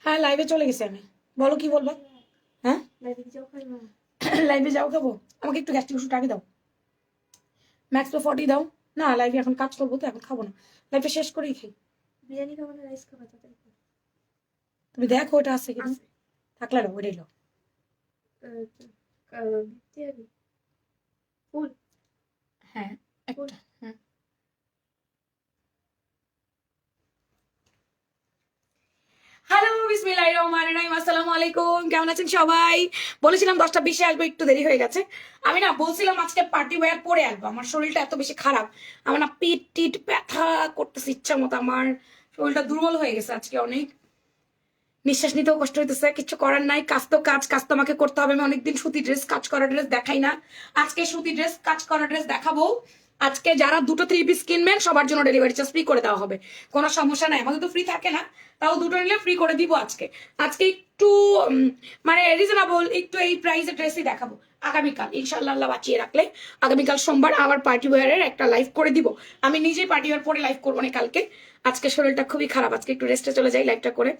হ্যাঁ লাইভে চলে গেছি আমি। বলো কি বলবো? হ্যাঁ লাইভে যাও খাবো? আমাকে একটু গ্যাস্ট্রিক ওষুধ আগে দাও, ম্যাক্স 40 দাও। না লাইভে এখন কাজ করবো তো এখন খাবো না, লাইভটা শেষ করেই খাই। বিরিয়ানি খাবো না রাইস খাবো? তুমি দেখো ওটা আছে কিনা, থাকলে নাও ওইটাই নাও। ফুল হ্যাঁ একটা হ্যাঁ। হ্যালো বিসমিল্লাহির রহমানির রহিম, আসসালামু আলাইকুম। কেমন আছেন সবাই? বলেছিলাম 10টা 20-এ আসবো, একটু দেরি হয়ে গেছে। আমি না বলছিলাম আজকে পার্টি ওয়্যার পরে আসবো, আমার শরীরটা এত বেশি খারাপ, আমার না পিঠ টিট ব্যথা করতেছে ইচ্ছা মতো, আমার শরীরটা দুর্বল হয়ে গেছে আজকে অনেক, নিঃশ্বাস নিতেও কষ্ট হইতেছে। কিছু করার নাই, কাজ তো কাজ, কাজ তো আমাকে করতে হবে। আমি অনেকদিন সুতি ড্রেস কাজ করা ড্রেস দেখাই না, আজকে সুতি ড্রেস কাজ করা ড্রেস দেখাবো। আজকে যারা 2টো 3 পিস কিনবেন সবার জন্য ডেলিভারি চার্জ ফ্রি করে দেওয়া হবে, কোনো সমস্যা নাই। আমাদের তো ফ্রি থাকে না, তাও 2টো নিলে ফ্রি করে দিব আজকে। আজকে একটু মানে রিজনেবল, একটু এই প্রাইসের ড্রেসই দেখাবো। আগামীকাল ইনশাআল্লাহ আল্লাহ বাঁচিয়ে রাখলে আগামীকাল সোমবার আবার পার্টি ওয়্যারের একটা লাইভ করে দিব। আমি নিজেই পার্টি ওয়্যার পরে লাইভ করবো না কালকে, আজকে শরীরটা খুবই খারাপ, আজকে একটু রেস্টে চলে যাই লাইভটা করে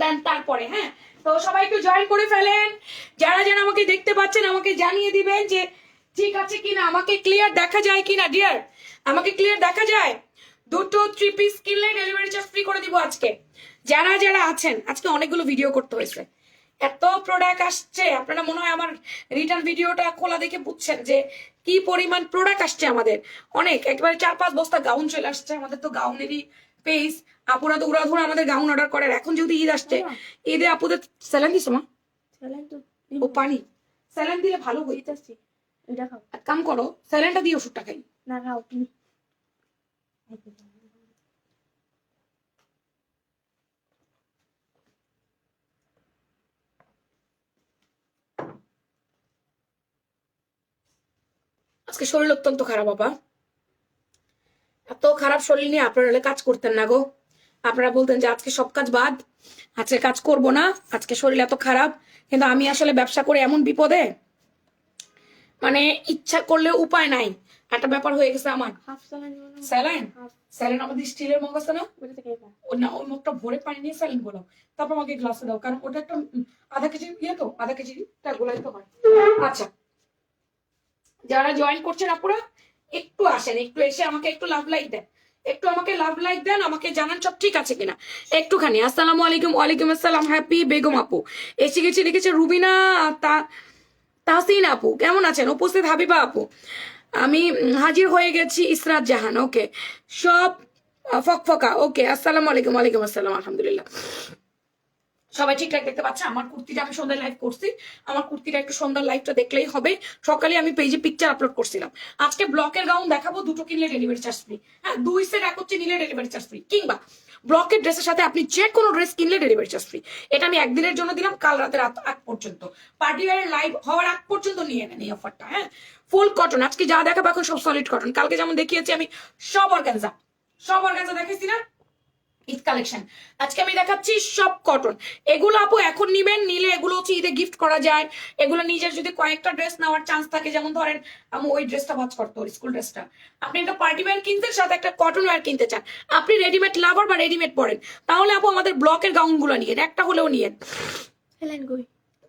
দেন তারপরে। হ্যাঁ তো সবাই একটু জয়েন করে ফেলেন, যারা যারা আমাকে দেখতে পাচ্ছেন আমাকে জানিয়ে দিবেন যে ঠিক আছে কিনা, আমাকে ক্লিয়ার দেখা যায় কিনা ডিয়ার, আমাকে ক্লিয়ার দেখা যায়। 2টো 3 পিস কিনলে ডেলিভারি চার্জ ফ্রি করে দিব আজকে। যারা যারা আছেন, আজকে অনেকগুলো ভিডিও করতে হয়েছে, এত প্রোডাক্ট আসছে, আপনারা মনে হয় আমার রিটার্ন ভিডিওটা খোলা দেখে বুঝছেন যে কি পরিমাণ প্রোডাক্ট আসছে আমাদের। অনেক, একবারে 4-5 বস্তা গাউন চলে আসছে, আমাদের তো গাউনেরই পেজ। আপুরা তো উড়াধুরা আমাদের গাউন অর্ডার করে। এখন যেহেতু ঈদ আসছে, ঈদে আপুদের স্যালান দিছো মা? স্যালাইন তো ও পানি স্যালান দিলে ভালো হইতেছে। এটা খাও। এক কাম করো, স্যালানটা দিয়ে ওষুধটা খাই। না খাও তুমি। আজকে শরীর অত্যন্ত খারাপ বাবা, এত খারাপ শরীর নিয়ে আপনারা হলে কাজ করতেন না গো। আপনারা বলতেন যে আজকে সব কাজ বাদ, আজকে কাজ করব না, আজকে শরীর এত খারাপ। কিন্তু আমি আসলে ব্যবসা করে এমন বিপদে, মানে ইচ্ছা করলে উপায় নাই, একটা ব্যাপার হয়ে গেছে আমার। স্যালাইন স্যালাইন আমাদের স্টিলের মগ আছে না, ও না ওই মগটা ভরে পানি নিয়ে স্যালাইন গোলাও, তারপর আমাকে গ্লাসে দাও, কারণ ওটা একটা আধা কেজি ইয়ে তো, আধা কেজিটা গোলাইতে হয়। আচ্ছা যারা জয়েন করছেন আপুরা একটু আসেন, একটু এসে আমাকে একটু লাভ লাইক দেন, একটু আমাকে লাভ লাইক দেন, আমাকে জানান সব ঠিক আছে কিনা একটুখানি। আসসালামু আলাইকুম। ওয়ালাইকুম আসসালাম। হ্যাপি বেগম আপু এসে গেছে, লিখেছে রুবিনা তাহসিন আপু কেমন আছেন? উপস্থিত হাবিবা আপু, আমি হাজির হয়ে গেছি। ইসরাত জাহান ওকে, সব ফকফকা ওকে। আসসালামু আলাইকুম। ওয়ালাইকুম আসসালাম। আলহামদুলিল্লাহ সবাই ঠিকঠাক দেখতে পাচ্ছে। আমার কুর্তিটা আমি সন্ধ্যায় লাইভ করছি, আমার কুর্তিটা একটু সন্ধ্যার লাইভটা দেখলেই হবে। সকালে আমি পেজে পিকচার আপলোড করছিলাম। আজকে ব্লকের গাউন দেখাবো, 2টো কিনলে ডেলিভারি চার্জ ফ্রি। হ্যাঁ 2 সেট এক হচ্ছে নিলে ডেলিভারি চার্জ ফ্রি, কিংবা ব্লকের ড্রেসের সাথে আপনি যে কোনো ড্রেস কিনলে ডেলিভারি চার্জ ফ্রি। এটা আমি একদিনের জন্য দিলাম, কাল রাতের আগ পর্যন্ত, পার্টি ওয়্যার লাইভ হওয়ার আগ পর্যন্ত নিয়ে নেন এই অফারটা। হ্যাঁ ফুল কটন, আজকে যা দেখাবো এখন সব সলিড কটন। কালকে যেমন দেখিয়েছি আমি সব অর্গানজা দেখাইছি না ঈদ কালেকশন, আজকে আমি দেখাচ্ছি সব কটন। এগুলো আপু এখন নিবেন, নিলে এগুলো হচ্ছে ঈদে গিফট করা যায়। এগুলো নিজের যদি কয়েকটা ড্রেস নেওয়ার চান্স থাকে, যেমন ধরেন আমি ওই ড্রেসটা ভাজ করতো স্কুল ড্রেসটা, আপনি একটা পার্টি ওয়্যার কিনতেন সাথে একটা কটন ওয়্যার কিনতে চান, আপনি রেডিমেড লাভার বা রেডিমেড পরেন, তাহলে আপু আমাদের ব্লকের গাউনগুলো নিয়েন, একটা হলেও নিয়েন।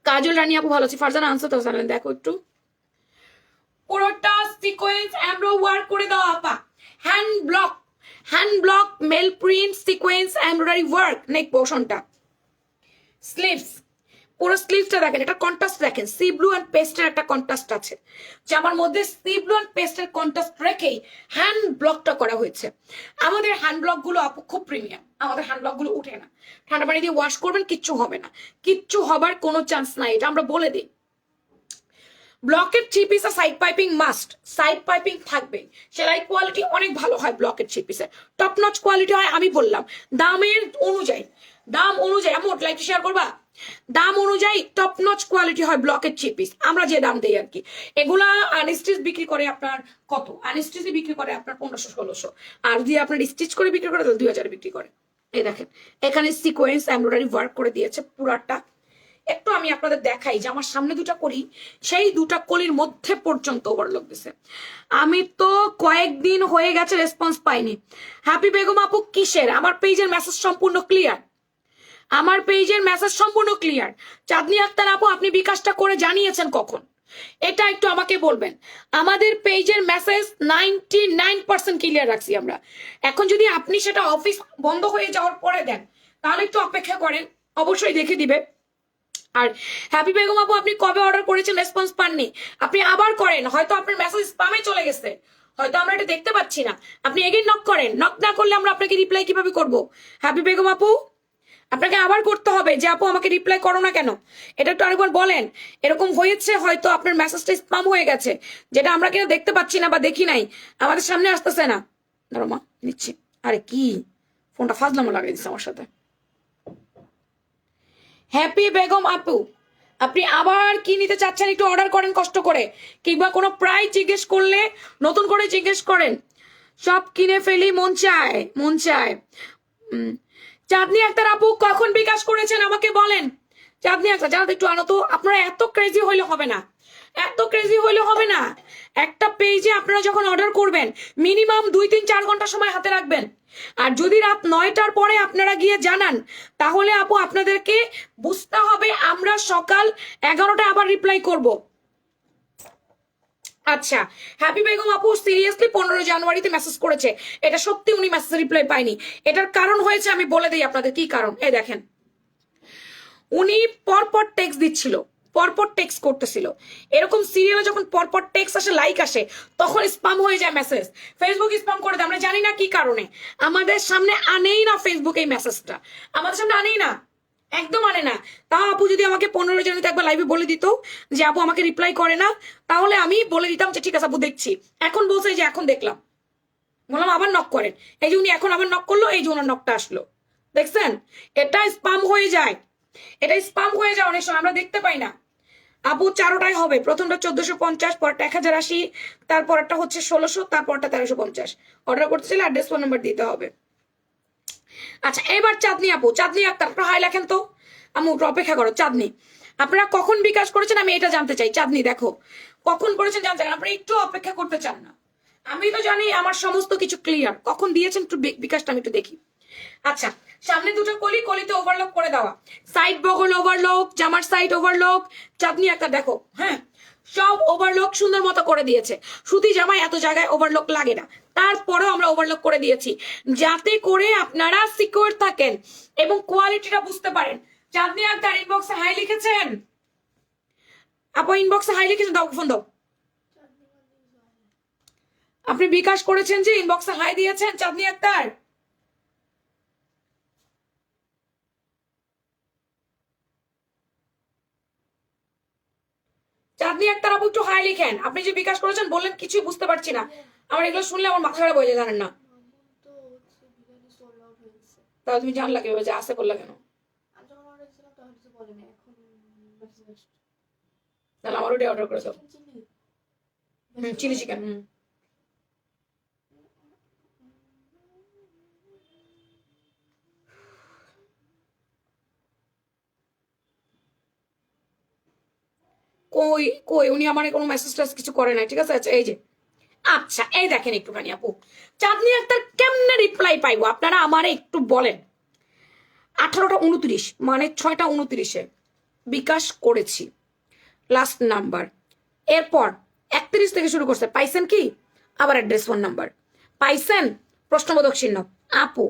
কাজল রানী আপু ভালো আছি। ফারজানা আনসার তো জানেন, দেখো একটু পুরোটা সিকোয়েন্স এমব্রো ওয়ার্ক করে দাও আপা, হ্যান্ড ব্লক মেল print sequence embroidery work. Neck পোর্শনটা, স্লিভস, পুরো স্লিভসটা দেখেন, এটা কন্ট্রাস্ট দেখেন, সি ব্লু এন্ড পেস্টের একটা কন্ট্রাস্ট আছে, জামার মধ্যে সি ব্লু এন্ড পেস্টের কন্ট্রাস্ট রেখেই হ্যান্ড ব্লকটা করা হয়েছে। আমাদের হ্যান্ড ব্লক গুলো আপু খুব প্রিমিয়াম, আমাদের হ্যান্ড ব্লক গুলো উঠে না, ঠান্ডা পানি দিয়ে ওয়াশ করবেন কিচ্ছু হবে না, কিচ্ছু হবার কোনো চান্স নাই, এটা আমরা বলে দিই। ব্লকের 3 piece side piping must, side piping থাকবে, সেলাই কোয়ালিটি অনেক ভালো হয় ব্লকের 3 পিসের, টপ নচ কোয়ালিটি হয়। আমি বললাম দাম অনুযায়ী আমার লাইক শেয়ার করবা, দাম অনুযায়ী টপ নচ কোয়ালিটি হয় ব্লকের 3 পিস, আমরা যে দাম দেই আর কি। এগুলা আনস্টিচ বিক্রি করে আপনার কত, আনস্টিচ বিক্রি করে আপনার 1500-1600, আর যদি আপনার স্টিচ করে বিক্রি করে তাহলে 2000 বিক্রি করে। এই দেখেন এখানে সিকোয়েন্স এমব্রয়ডারি ওয়ার্ক করে দিয়েছে পুরাটা। একটু আমি আপনাদের দেখাই যে আমার সামনে 2টা কলি, সেই 2টা কলির মধ্যে পর্যন্ত ওভারলক দিছে। আমি তো কয়েকদিন হয়ে গেছে রেসপন্স পাইনি। হ্যাপি বেগম আপু কিসের? আমার পেজের মেসেজ সম্পূর্ণ ক্লিয়ার, আমার পেজের মেসেজ সম্পূর্ণ ক্লিয়ার। চাঁদনি আক্তার আপু, আপনি বিকাশটা করে জানিয়েছেন কখন, এটা একটু আমাকে বলবেন। আমাদের পেজের মেসেজ 99% ক্লিয়ার রাখছি আমরা। এখন যদি আপনি সেটা অফিস বন্ধ হয়ে যাওয়ার পরে দেন, তাহলে একটু অপেক্ষা করেন, অবশ্যই দেখে দিবে। আর হ্যাপি বেগম আপু, আপনি কবে অর্ডার করেছেন, রেসপন্স পাননি, আপনি আবার করেন, হয়তো আপনার মেসেজ স্প্যামে চলে গেছে, হয়তো আমরা এটা দেখতে পাচ্ছি না। আপনি এগেইন নক করেন, নক না করলে আমরা আপনাকে রিপ্লাই কিভাবে করব? হ্যাপি বেগম আপু, আপনাকে আবার করতে হবে যে আপু আমাকে রিপ্লাই করো না কেন, এটা একটু আরেকবার বলেন। এরকম হয়েছে, হয়তো আপনার মেসেজটা স্প্যাম হয়ে গেছে, যেটা আমরা কিনা দেখতে পাচ্ছি না বা দেখি নাই, আমাদের সামনে আসতেছে না। দাঁড়ো মা, নিচ্ছি। আরে কি ফোনটা ফাজলামো লাগাই দিচ্ছে আমার সাথে। হ্যাপি বেগম আপু, আপনি আবার কি নিতে চাচ্ছেন একটু অর্ডার করেন কষ্ট করে, কিংবা কোনো প্রাইস জিজ্ঞেস করলে নতুন করে জিজ্ঞেস করেন। সব কিনে ফেলি, মন চায়, মন চায়। চাঁদনি আক্তার আপু, কখন বিকাশ করেছেন আমাকে বলেন। চাঁদনি আক্তার, জানো তো একটু আনো তো। আপনারা এত ক্রেজি হইলে হবে না, এত ক্রেজি হইলে হবে না। একটা পেজে আপনারা যখন অর্ডার করবেন, মিনিমাম 2-3-4 ঘন্টা সময় হাতে রাখবেন। আর যদি রাত 9টার পরে আপনারা গিয়ে জানান, তাহলে আপু আপনাদেরকে বুঝতে হবে আমরা সকাল 11টায় আবার রিপ্লাই করব। আচ্ছা, হ্যাপি বেগম আপু সিরিয়াসলি 15 জানুয়ারিতে মেসেজ করেছে, এটা সত্যি উনি মেসেজ রিপ্লাই পায়নি। এটার কারণ হয়েছে, আমি বলে দিই আপনাদের কি কারণ। এই দেখেন, উনি পরপর টেক্সট দিচ্ছিল, পরপর টেক্সট করতেছিল। এরকম সিরিয়ালে যখন পরপর টেক্সট আসে, লাইক আসে, তখন স্প্যাম হয়ে যায় মেসেজ। ফেসবুক স্প্যাম করে দেয়, আমরা জানি না কি কারণে। আমাদের সামনে আনেই না ফেসবুক এই মেসেজটা, আমাদের সামনে আনেই না, একদম আনে না। তাও আপু যদি আমাকে 15 জানুয়ারিতে একবার লাইভে বলে দিত যে আপু আমাকে রিপ্লাই করে না, তাহলে আমি বলে দিতাম যে ঠিক আছে আপু দেখছি। এখন বলছে যে এখন দেখলাম, বললাম আবার নক করেন। এই যে উনি এখন আবার নক করলো, এই যে ওনার নকটা আসলো, দেখছেন? এটা স্প্যাম হয়ে যায়, এটা স্প্যাম হয়ে যায় অনেক সময়, আমরা দেখতে পাই না। আপু 4টায় হবে, প্রথমটা 1450, পরটা 1080, তারপরটা হচ্ছে 1600, তারপরটা 1350। অর্ডার করতে চাইলে অ্যাড্রেস, ফোন নাম্বার দিতে হবে। আচ্ছা, এবার চাঁদনি আপু, চাঁদনি আক্তার, আপনারা হাই লেখেন তো। আমু অপেক্ষা করো। চাঁদনি, আপনারা কখন বিকাশ করেছেন আমি এটা জানতে চাই। চাঁদনি দেখো, কখন করেছেন জানতে চান, আপনারা একটু অপেক্ষা করতে চান না। আমি তো জানি আমার সমস্ত কিছু ক্লিয়ার, কখন দিয়েছেন একটু বিকাশটা আমি একটু দেখি। আচ্ছা, সামনে দুটো কলি, কলিতে ওভারলক করে দেওয়া, সাইড বগল ওভারলক, জামার সাইড ওভারলক। চাঁদনি একটা দেখো, হ্যাঁ সব ওভারলক সুন্দর মতো করে দিয়েছে। সুতি জামায় এত জায়গায় ওভারলক লাগে না, তারপরেও আমরা ওভারলক করে দিয়েছি, যাতে করে আপনারা সিকিউর থাকেন এবং কোয়ালিটিটা বুঝতে পারেন। চাঁদনি আক্তার ইনবক্সে হাই লিখেছেন আপু, ইনবক্সে হাই লিখেছেন, দাও ফোন দাও। আপনি বিকাশ করেছেন যে ইনবক্সে হাই দিয়েছেন চাঁদনি আক্তার? চাঁদনি আক্তার আপু একটু হাই লিখেন। আপনি যে বিকাশ করেছেন বললেন কিছুই বুঝতে পারছি না, আমার এগুলো শুনলে আমার মাথা খারাপ হয়ে যায়, জানেন না? তাহলে তুমি জানলা কিভাবে যে আসে করলা কেন? তাহলে আমার ওটাই অর্ডার করে দাও। Chilli chicken. কই কই, উনি আমার কোনো মেসেজ টেস কিছু করে নাই, ঠিক আছে? আচ্ছা এই যে, আচ্ছা এই দেখেন একটুখানি আপু, চাঁদনি আক্তার কেমনে রিপ্লাই পাইবো আপনারা আমারে একটু বলেন। 18টা 29, মানে 6টা 29-এ বিকাশ করেছি, লাস্ট নাম্বার। এরপর 31 থেকে শুরু করছে, পাইছেন কি? আবার অ্যাড্রেস, ফোন নাম্বার পাইছেন, প্রশ্নবোধক চিহ্ন। আপু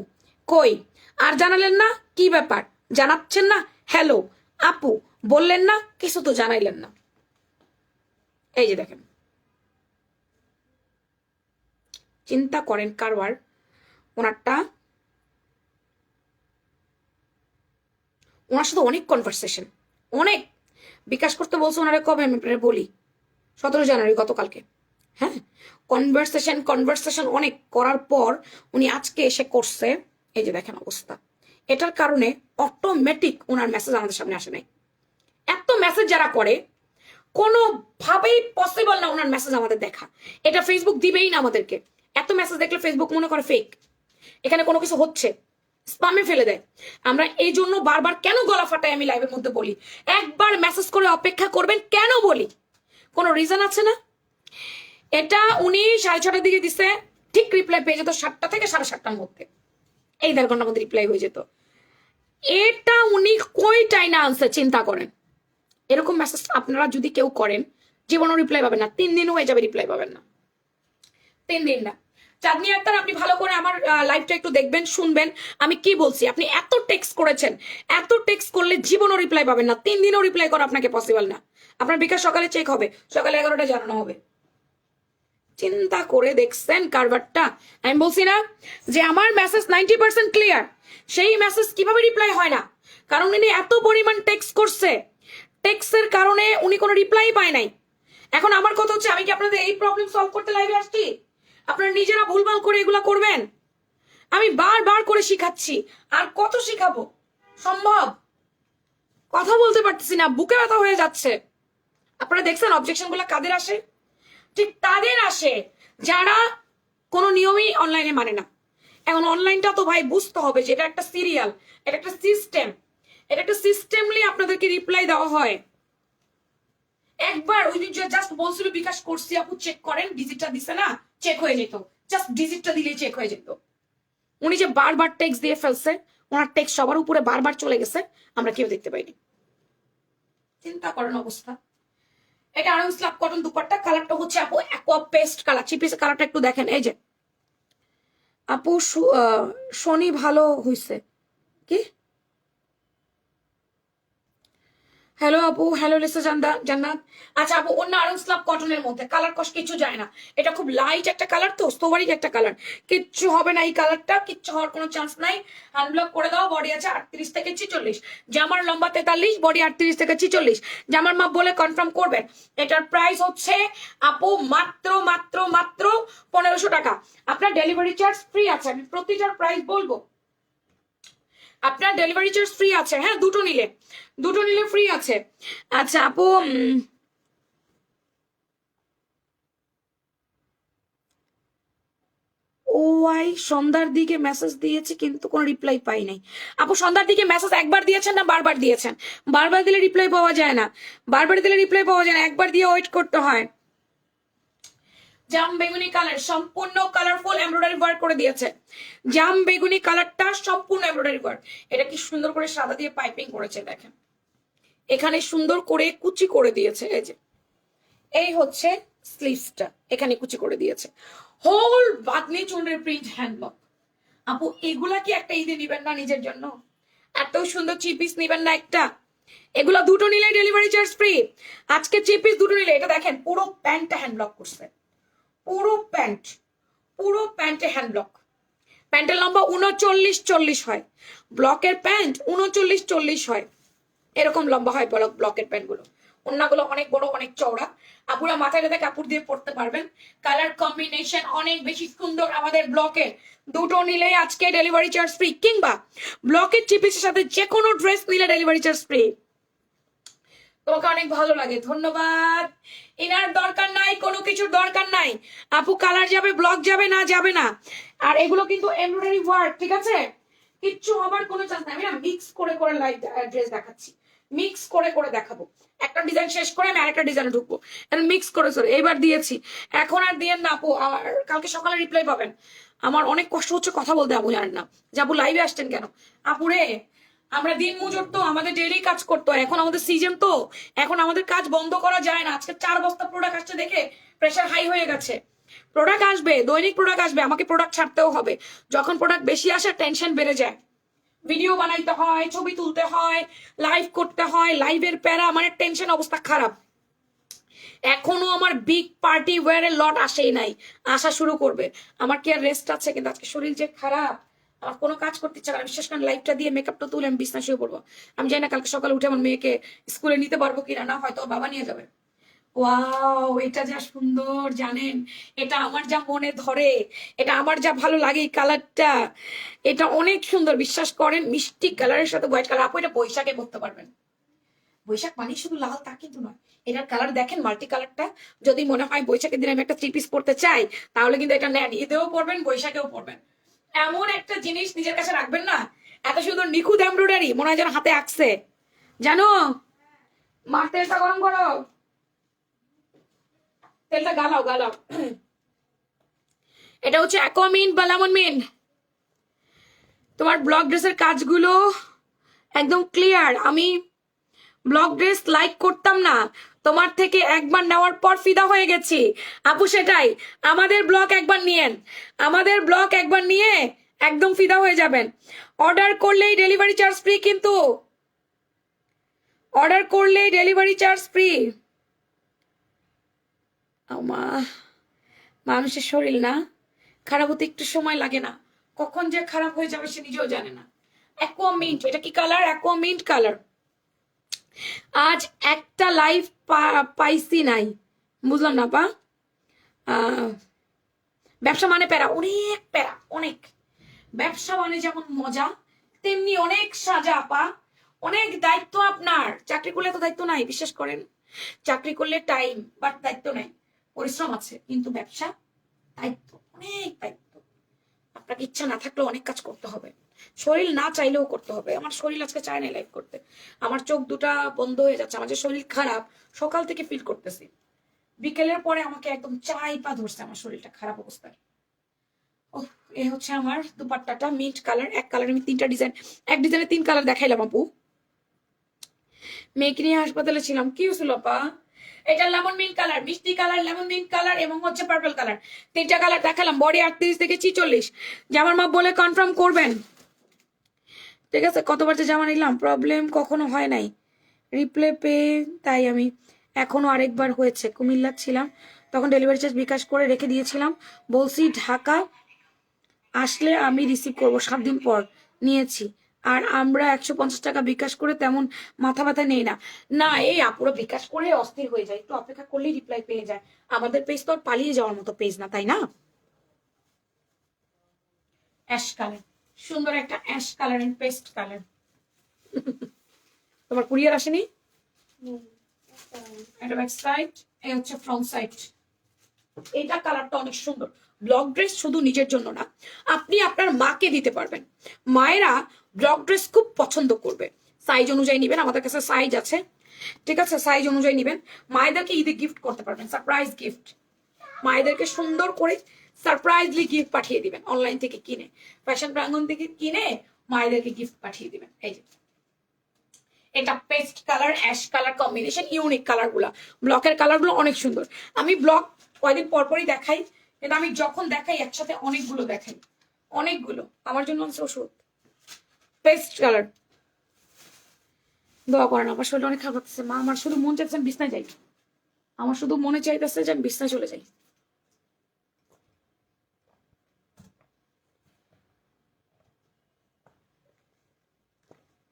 কই, আর জানালেন না কি ব্যাপার, জানাচ্ছেন না? হ্যালো আপু বললেন না, কিছু তো জানাইলেন না। এই যে দেখেন, চিন্তা করেন কারবার ওনারটা, ওনার সাথে অনেক কনভারসেশন, অনেক। বিকাশ করতে বলছে ওনারা কবে, আমি আপনারা বলি 17 জানুয়ারি, গতকালকে। হ্যাঁ, কনভারসেশন অনেক করার পর উনি আজকে এসে করছে। এই যে দেখেন অবস্থা, এটার কারণে অটোমেটিক ওনার মেসেজ আমাদের সামনে আসে নাই। এত মেসেজ যারা করে, কোনোভাবেই পসিবল না ওনার মেসেজ আমাদের দেখা। এটা ফেসবুক দিবেই না আমাদেরকে। এত মেসেজ দেখলে ফেসবুক মনে করে ফেক, এখানে কোনো কিছু হচ্ছে, স্প্যামে ফেলে দেয়। আমরা এই জন্য বারবার কেন গলা ফাটাই আমি লাইভের মধ্যে বলি, একবার মেসেজ করে অপেক্ষা করবেন, কেন বলি? কোনো রিজন আছে না? এটা উনি 6:30টার দিকে দিছে, ঠিক রিপ্লাই পেয়ে যেত 7টা থেকে 7:30টার মধ্যে, এই 1.5 ঘন্টার মধ্যে রিপ্লাই হয়ে যেত। এটা উনি কয়টাই না আনছে চিন্তা করেন। এরকম মেসেজ আপনারা যদি কেউ করেন জীবনও রিপ্লাই পাবেন না, 3 দিন হয়ে যাবে রিপ্লাই পাবেন না, 3 দিন না। চাঁদনি আক্তার আপনি ভালো করে আমার লাইভটা একটু দেখবেন, শুনবেন আমি কি বলছি। আপনি এত টেক্সট করেছেন, এত টেক্সট করলে জীবনও রিপ্লাই পাবেন না, 3 দিনও রিপ্লাই করা আপনাকে পসিবল না। আপনার বিকাশ সকালে চেক হবে, সকালে 11টায় জানানো হবে। চিন্তা করে দেখছেন কারবারটা? আমি বলছি না যে আমার মেসেজ 90% ক্লিয়ার, সেই মেসেজ কিভাবে রিপ্লাই হয় না? কারণ উনি এত পরিমাণ টেক্সট করছে, টেক্সটের কারণে উনি কোনো রিপ্লাই পায় নাই। এখন আমার কথা হচ্ছে, আমি কি আপনাদের এই প্রবলেম সলভ করতে লাইভে আসছি? আপনারা নিজেরা ভুলভাল করে এগুলা করবেন? আমি বারবার করে শিখাচ্ছি, আর কত শিখাবো? সম্ভব? কথা বলতে পারতেছি না, বুকে ব্যথা হয়ে যাচ্ছে। আপনারা দেখছেন অবজেকশন গুলা কাদের আসে? ঠিক তাদের আসে যারা কোনো নিয়মই অনলাইনে মানে না। এখন অনলাইনটা তো ভাই বুঝতে হবে যে এটা একটা সিরিয়াল, এটা একটা সিস্টেম, এটা একটা সিস্টেমলি আপনাদেরকে রিপ্লাই দেওয়া হয়। একবার ওই যে জাস্ট বলছিল বিকাশ করছি আপু চেক করেন, ডিজিটটা দিছে না, চেক হয়ে যেত, জাস্ট ডিজিটটা দিলেই চেক হয়ে যেত। উনি যে বারবার টেক্সট দিয়ে ফেলছে, ওনার টেক্সট সবার উপরে বারবার চলে গেছে, আমরা কেউ দেখতে পাইনি। চিন্তা করেন অবস্থা। এটা আরং স্ল্যাব কটন দুপাট্টা, কালারটা হচ্ছে আপু অ্যাকোয়া পেস্ট কালার। চিপিস কালারটা একটু দেখেন, এই যে আপু শনি ভালো হইছে কি? হ্যালো আপু, হ্যালো লিসা জান্নাত। আচ্ছা আপু, অন্য আরং স্ল্যাব কটনের মধ্যে কালার কস কিছু যায় না, এটা খুব লাইট একটা কালার, তো স্তোবারিক একটা কালার, কিচ্ছু হবে না এই কালারটা, কিচ্ছু হওয়ার কোনো চান্স নাই। আনব্লক করে দাও। বডি আছে 38 থেকে 46, জামার লম্বা 43, বডি 38 থেকে 46, জামার মাপ বলে কনফার্ম করবেন। এটার প্রাইস হচ্ছে আপু মাত্র মাত্র মাত্র 1500 টাকা। আপনার ডেলিভারি চার্জ ফ্রি আছে, আমি প্রতিটার প্রাইস বলবো। আপনার ডেলিভারি চার্জ ফ্রি আছে, হ্যাঁ দুটো নিলে ফ্রি আছে। আচ্ছা আপু, ওয়াই সন্ধ্যার দিকে মেসেজ দিয়েছি কিন্তু কোনো রিপ্লাই পাই নাই। আপু সন্ধ্যার দিকে মেসেজ একবার দিয়েছেন না বারবার দিয়েছেন? বারবার দিলে রিপ্লাই পাওয়া যায় না, বারবার দিলে রিপ্লাই পাওয়া যায় না, একবার দিয়ে ওয়েট করতে হয়। জাম বেগুনি কালার সম্পূর্ণ কালারফুল এমব্রয়ডারি ওয়ার্ক করে দিয়েছে। জাম বেগুনি কালারটা সম্পূর্ণ এমব্রয়ডারি ওয়ার্ক। এটা কি সুন্দর করে সাদা দিয়ে পাইপিং করেছে দেখেন, এখানে সুন্দর করে কুচি করে দিয়েছে। এই যে এই হচ্ছে স্লিভসটা, এখানে কুচি করে দিয়েছে। Whole Bamni চুনের print হ্যান্ডবক। আপু এগুলা কি একটা ঈদে নিবেন না নিজের জন্য? এত সুন্দর থ্রি পিস নিবেন না একটা? এগুলা দুটো নিলে ডেলিভারি চার্জ ফ্রি। আজকে থ্রি পিস দুটো নিলে, এটা দেখেন পুরো প্যান্টটা হ্যান্ডব্লক করছে, পুরো প্যান্টে হ্যান্ডব্লক। প্যান্টের লম্বা 39-40 হয়, ব্লকের প্যান্ট 39-40 হয়, এরকম লম্বা হয় ব্লকের প্যান্ট গুলো। ওন্নাগুলো অনেক বড়, অনেক চওড়া। আপুরা মাথায় রেখে কাপড় দিয়ে পরতে পারবেন। কালার কম্বিনেশন অনেক বেশি সুন্দর আমাদের ব্লকের। দুটো নিলেই আজকে ডেলিভারি চার্জ ফ্রি, কিংবা ব্লকের চিপিসের সাথে যে কোনো ড্রেস নিলে ডেলিভারি চার্জ ফ্রি। তোমাকে অনেক ভালো লাগে, ধন্যবাদ। ইনার দরকার নাই, কোনো কিছুর দরকার নাই আপু। কালার যাবে, ব্লক যাবে না, যাবে না। আর এগুলো কিন্তু এমব্রয়ডারি ওয়ার্ক, ঠিক আছে? কিচ্ছু হবার কোনো চান্স নাই। আমি না মিক্স করে করে লাইভ ড্রেস দেখাচ্ছি, মিক্স করে করে দেখাবো। একটা ডিজাইন শেষ করে আমি আরেকটা ডিজাইনে ঢুকবো, মিক্স করে এইবার দিয়েছি। এখন আর দিয়েন না আপু, আর কালকে সকালে রিপ্লাই পাবেন। আমার অনেক কষ্ট হচ্ছে কথা বলতে, আপু জানেন না যে আপু লাইভে আসছেন কেন। আপুরে আমরা দিন মজুর তো, আমাদের ডেইলি কাজ করতে হয়, এখন আমাদের সিজন তো, এখন আমাদের কাজ বন্ধ করা যায় না। আজকে 4 বস্তা প্রোডাক্ট আসছে দেখে প্রেশার হাই হয়ে গেছে। প্রোডাক্ট আসবে, দৈনিক প্রোডাক্ট আসবে, আমাকে প্রোডাক্ট ছাড়তেও হবে। যখন প্রোডাক্ট বেশি আসে টেনশন বেড়ে যায়, ভিডিও বানাইতে হয়, ছবি তুলতে হয়, লাইভ করতে হয়, লাইভের প্যারা, মানে টেনশন, অবস্থা খারাপ। এখনো আমার বিগ পার্টি ওয়্যারের লট আসেই নাই, আসা শুরু করবে। আমার কি আর রেস্ট আছে? কিন্তু আজকে শরীর যে খারাপ, আমার কোনো কাজ করতে ইচ্ছা না। বিশেষ করে লাইভটা দিয়ে মেকআপটা তুলে আমি বিছনা শুয়ে পড়বো। আমি জানি না কালকে সকালে উঠে আমার মেয়েকে স্কুলে নিতে পারবো কিনা, না হয়তো বাবা নিয়ে যাবে। ওয়াও, এটা যা সুন্দর জানেন, এটা আমার যা মনে ধরে, এটা আমার যা ভালো লাগে, এই কালারটা, এটা অনেক সুন্দর। বিশ্বাস করেন, মিষ্টি কালারের সাথে হোয়াইট কালার। আপু এটা বৈশাখে পরতে পারবেন। বৈশাখ মানে শুধু লাল তা কিন্তু নয়, এটার কালার দেখেন, মাল্টি কালারটা। যদি মনে হয় বৈশাখের দিনে আমি একটা থ্রি পিস পরতে চাই, তাহলে কিন্তু এটা নেন, ঈদেও পরবেন, বৈশাখেও পরবেন। এমন একটা জিনিস নিজের কাছে রাখবেন না, এত সুন্দর নিখুঁত এমব্রয়ডারি, মনে হয় যেন হাতে আঁকছে। জানো, মার তেলটা গরম করো, তেলটা গালাও গালাও। এটা হচ্ছে অ্যাকোয়ামিন বা লেমন মিন। তোমার ব্লক ড্রেসের কাজগুলো একদম ক্লিয়ার। আমি ব্লক ড্রেস লাইক করতাম না, তোমার থেকে একবার নেওয়ার পর ফিদা হয়ে গেছি আপু। সেটাই, আমাদের ব্লক একবার নিয়েন, আমাদের ব্লক একবার নিয়ে একদম ফিদা হয়ে যাবেন। অর্ডার করলেই ডেলিভারি চার্জ ফ্রি, কিন্তু অর্ডার করলেই ডেলিভারি চার্জ ফ্রি। মানুষের শরীর না খারাপ হতে একটু সময় লাগে না, কখন যে খারাপ হয়ে যাবে সে নিজেও জানে না। অ্যাকোয়া মিন্ট, এটা কি কালার? Aqua mint colour. আজ একটা লাইভ পাইছি নাই, বুঝলাম না পা। ব্যবসা মানে প্যারা, অনেক প্যারা, অনেক। ব্যবসা মানে যেমন মজা, তেমনি অনেক সাজা আপা, অনেক দায়িত্ব আপনার। চাকরি করলে তো দায়িত্ব নাই, বিশ্বাস করেন। চাকরি করলে টাইম বাট দায়িত্ব নাই, পরিশ্রম আছে, কিন্তু ব্যবসা দায়িত্ব, অনেক দায়িত্ব। আপনাকে ইচ্ছা না থাকলেও অনেক কাজ করতে হবে, শরীর না চাইলেও করতে হবে। আমার শরীর আজকে চায় না লাইভ করতে, আমার চোখ দুটা বন্ধ হয়ে যাচ্ছে, আমার যে শরীর খারাপ সকাল থেকে ফিল করতেছি, বিকেলের পরে আমাকে একদম চাই পা ধরছে, আমার শরীরটা খারাপ অবস্থায়। ও, এই হচ্ছে আমার দুপাট্টাটা, মিন্ট কালার। এক কালার আমি তিনটা ডিজাইন, এক ডিজাইনে 3 কালার দেখাইলাম আপু। মেয়েকে নিয়ে হাসপাতালে ছিলাম, কি হয়েছিল আপা? এটা লেমন মিন্ট কালার, মিষ্টি কালার, লেমন মিন্ট কালার এবং হচ্ছে পার্পল কালার, 3টা কালার দেখালাম। বডি 38 থেকে 46, জামার মাপ বলে কনফার্ম করবেন, ঠিক আছে? কতবার যে জামা নিলাম, প্রবলেম কখনো হয় নাই, রিপ্লে পেয়ে তাই আমি। এখনো আরেকবার হয়েছে, কুমিল্লা ছিলাম তখন ডেলিভারি চার্জ বিকাশ করে রেখে দিয়েছিলাম, বলছি ঢাকা আসলে আমি রিসিভ করবো, 7 দিন পর নিয়েছি। আর আমরা 150 টাকা বিকাশ করে তেমন মাথা ব্যথা নেই না। না, এই আপুরা বিকাশ করে অস্থির হয়ে যায়, একটু অপেক্ষা করলেই রিপ্লাই পেয়ে যায়। আমাদের পেজ তো আর পালিয়ে যাওয়ার মতো পেজ না, তাই না? অ্যাশ কালার, সুন্দর একটা ash colour and paste colour. তোমার কুরিয়ার আসেনি? এটা ব্যাক সাইড, এই হচ্ছে ফ্রন্ট সাইড। এটা কালারটা অনেক সুন্দর। ব্লক ড্রেস শুধু নিজের জন্য না, আপনি আপনার মাকে দিতে পারবেন। মায়েরা ব্লক ড্রেস খুব পছন্দ করবে, সাইজ অনুযায়ী নিবেন, আমাদের কাছে সাইজ আছে, ঠিক আছে? সাইজ অনুযায়ী নিবেন, মায়েদেরকে ঈদে গিফট করতে পারবেন, সারপ্রাইজ গিফট। মায়েদেরকে সুন্দর করে সারপ্রাইজলি গিফট পাঠিয়ে দিবেন, অনলাইন থেকে কিনে, ফ্যাশন প্রাঙ্গন থেকে কিনে মায়েদেরকে গিফট পাঠিয়ে দিবেন। এই যে এটা paste colour ash colour combination, unique colour গুলা, ব্লকের কালার গুলো অনেক সুন্দর। আমি ব্লক কয়েকদিন পরপরই দেখাই, কিন্তু আমি যখন দেখাই একসাথে অনেকগুলো দেখাই, অনেকগুলো। আমার জন্য হচ্ছে ওষুধ। পেস্ট কালার, দোয়া করেন, আমার শরীর অনেক খারাপ লাগতেছে মা, আমার শুধু মন চাইছে আমি বিছনায় যাই, আমার শুধু মনে চাইতেছে যে আমি বিছনায় চলে যাই।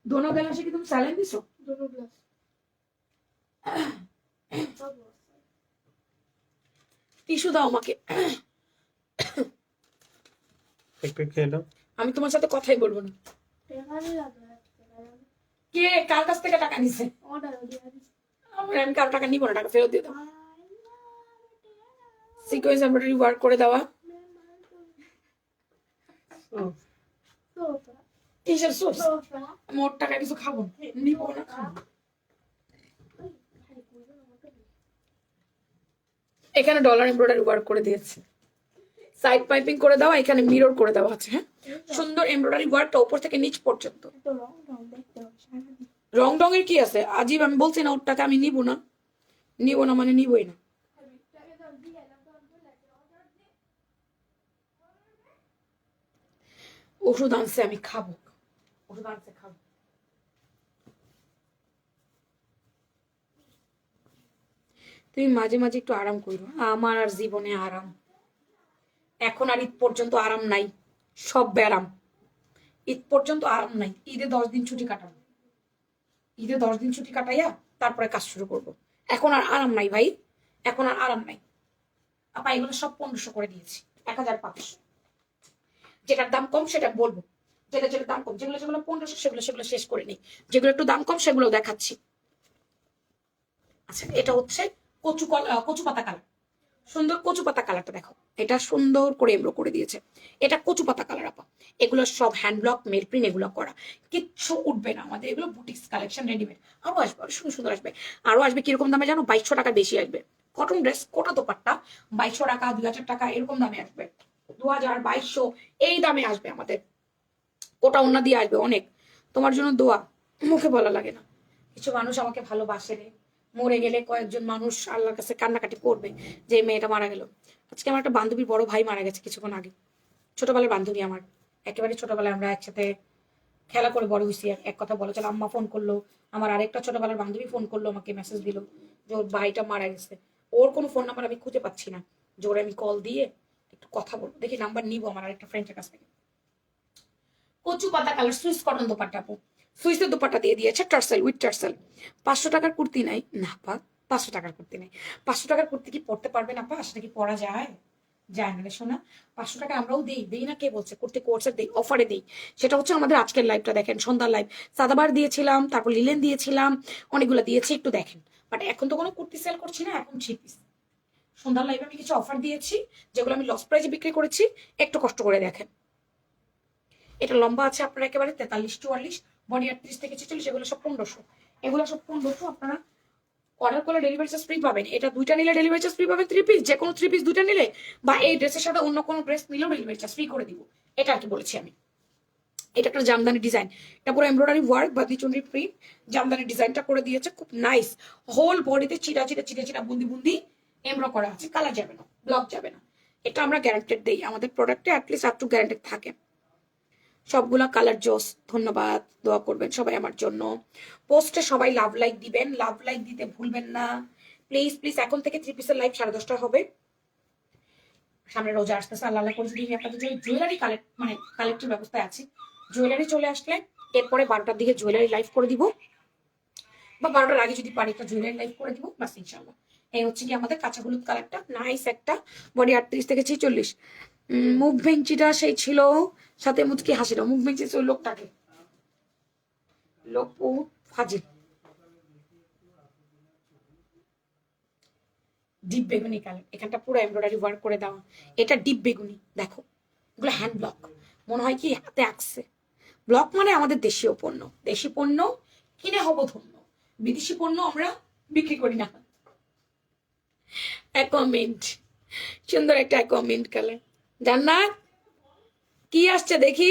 दोनों गलासे की तुम सैलेन दिसो? दोनों ग्लास सब টিস্যু দাও আমাকে, একটু খেয়ে নাও। আমি তোমার সাথে কথাই বলবো না। पेमाने लगा है কে কার কাছ থেকে টাকা নিছে? ऑर्डर हो गया আমি কারো টাকা নিবো না, টাকা ফেরত দিয়ে দাও। সিকোয়েন্স এমব্রয়ডারি ওয়ার্ক করে দেওয়া, सोफा কিসের সোর্স? सोफा মোট টাকা কিছু খাবো না, নিবো না, খাবো। এখানে ডলার এমব্রয়ডারি ওয়ার্ক করে দিয়েছে, সাইড পাইপিং করে দেওয়া, এখানে মিরর করে দেওয়া আছে। হ্যাঁ, সুন্দর এমব্রয়ডারি ওয়ার্কটা উপর থেকে নিচ পর্যন্ত। तो रॉन्ग देखते हो शायद রং ডঙের কি আছে আজীব, আমি বলছি না ওর টাকা আমি নিবো না, নিবো না মানে নিবই না। ওষুধ আনছে আমি খাবো, ওষুধ আনছে খাবো। তুমি মাঝে মাঝে একটু আরাম করো, আমার আর জীবনে আরাম এখন আর ঈদ পর্যন্ত আরাম নাই, সব ব্যারাম। ঈদ পর্যন্ত আরাম নাই, ঈদে 10 দিন ছুটি কাটাবো, ঈদে 10 দিন ছুটি কাটাইয়া তারপরে কাজ শুরু করব। এখন আর আরাম নাই ভাই, এখন আর আরাম নাই। আপা এগুলো সব 1500 করে দিয়েছি, 1500। যেটার দাম কম সেটা বলবো, যেটা যেটা দাম কম, যেগুলো যেগুলো 1500 সেগুলো শেষ করে নিই, যেগুলো একটু দাম কম সেগুলো দেখাচ্ছি। আচ্ছা, এটা হচ্ছে কচু পাতা কালার, সুন্দর কচু পাতা কালারটা দেখো, এটা সুন্দর করে এমব্রো করে দিয়েছে, এটা কচু পাতা কালার আপা। এগুলো সব হ্যান্ড ব্লক মেল প্রিন্ট, এগুলো করা, কিচ্ছু উঠবে না আমাদের, এগুলো বুটিক্স কালেকশন রেডিমেড। আরো আসবে, আরো সুন্দর সুন্দর আসবে, আরো আসবে। কিরকম দামে জানো? 2200 টাকা বেশি আসবে। কটন ড্রেস, কোটা দোপাট্টা 2200 টাকা, 2000 টাকা এরকম দামে আসবে, 2000, 2200 এই দামে আসবে আমাদের। কোটা ওন্না দিয়ে আসবে অনেক। তোমার জন্য দোয়া, মুখে বলা লাগে না। কিছু মানুষ আমাকে ভালোবাসে রে, মরে গেলে কয়েকজন মানুষ আল্লাহর কাছে কান্নাকাটি করবে যে এই মেয়েটা মারা গেল। আজকে আমার একটা বান্ধবীর বড় ভাই মারা গেছে কিছুক্ষণ আগে, ছোটবেলার বান্ধবী আমার, একেবারে ছোটবেলায় আমরা একসাথে খেলা করে বড় হয়েছি। এক কথা বলা চলে, আম্মা ফোন করলো, আমার আরেকটা ছোটবেলার বান্ধবী ফোন করলো, আমাকে মেসেজ দিল যে ওর ভাইটা মারা গেছে। ওর কোনো ফোন নাম্বার আমি খুঁজে পাচ্ছি না, যে ওরে আমি কল দিয়ে একটু কথা বলবো, দেখি নাম্বার নিবো আমার আরেকটা ফ্রেন্ডের কাছ থেকে। কচু পাতা কালার সুইস কটন দোপাট্টা আপু, সুইসের দোপাট্টা দিয়ে দিয়েছে, টার্সেল উইথ টার্সেল। 500 টাকার কুর্তি নাই না পা, 500 টাকার কুর্তি নাই। 500 টাকার কুর্তি কি পরতে পারবে না পা? সেটা কি পরা যায়? যায় না রে সোনা। 500 টাকা আমরাও দিই না, কে বলছে? কুর্তি কোর্সের দিই, অফারে দিই। সেটা হচ্ছে আমাদের আজকের লাইভটা দেখেন, সন্ধ্যার লাইভ। সাদাবার দিয়েছিলাম, তারপর লিলেন দিয়েছিলাম, অনেকগুলো দিয়েছি, একটু দেখেন। বাট এখন তো কোনো কুর্তি সেল করছি না, এখন 3 পিস। সন্ধ্যার লাইভে আমি কিছু অফার দিয়েছি, যেগুলো আমি লস প্রাইজে বিক্রি করেছি, একটু কষ্ট করে দেখেন। এটা লম্বা আছে আপনার একেবারে 43-44, বডি 38 থেকে 46, এগুলো সব 1500। এগুলো সব 1500। আপনারা অর্ডার করলে ডেলিভারি চার্জ ফ্রি পাবেন। এটা দুইটা নিলে ডেলিভারি চার্জ ফ্রি পাবেন 3 পিস, যে কোনো 3 পিস দুইটা নিলে, বা এই ড্রেসের সাথে অন্য কোনো ড্রেস নিলেও ডেলিভারি চার্জ ফ্রি করে দিব। এটা আর কি বলেছি আমি। এটা একটা জামদানি ডিজাইন, এটা পুরো এমব্রয়ডারি ওয়ার্ক বা দ্বিচন্ডি প্রিন্ট, জামদানি ডিজাইনটা করে দিয়েছে, খুব নাইস। হোল বডিতে চিটা চিটা চিটা চিটা বুন্দি বুন্দি এমব্রো করা আছে, কালার যাবে না, ব্লক যাবে না। এটা আমরা গ্যারান্টেড দেই, আমাদের প্রোডাক্টে অ্যাটলিস্ট আপ টু গ্যারান্টেড থাকে। সবগুলা কালার জোস। ধন্যবাদ, দোয়া করবেন সবাই আমার জন্য। পোস্টে সবাই লাভ লাইক দিবেন, লাভ লাইক দিতে ভুলবেন না প্লিজ প্লিজ। এখন থেকে 3 পিসের লাইভ 10:30 হবে। সামনে রোজা আসতেছে, আল্লাহ করে যদি আমি আপনাদের জন্য জুয়েলারি কালেক্টের ব্যবস্থায় আছি। জুয়েলারি চলে আসলে এরপরে 12টার দিকে জুয়েলারি লাইভ করে দিব, বা 12টার আগে যদি পারি একটা জুয়েলারি লাইভ করে দিব, বাস ইনশাল্লাহ। এই হচ্ছে কি আমাদের কাঁচা হলুদ কালারটা, নাইস একটা, বডি 38 থেকে 46। মুখ ভেঙচিটা সেই ছিল, সাথে মুচকি হাসিটা। মুখ ভেঙচি ওই লোকটাকে, লোক ও ফাজিল। ডিপ বেগুনি কালার, এখানটা পুরো এমব্রয়ডারি ওয়ার্ক করে দেওয়া। এটা ডিপ বেগুনি, দেখো এগুলো হ্যান্ড ব্লক, মনে হয় কি হাতে আঁকছে। ব্লক মানে আমাদের দেশীয় পণ্য, দেশি পণ্য কিনে হবো ধন্য, বিদেশি পণ্য আমরা বিক্রি করি না। অ্যাকোয়ামিন্ট, সুন্দর একটা অ্যাকোয়ামিন্ট কালার। জান্নাত কি আসছে দেখি,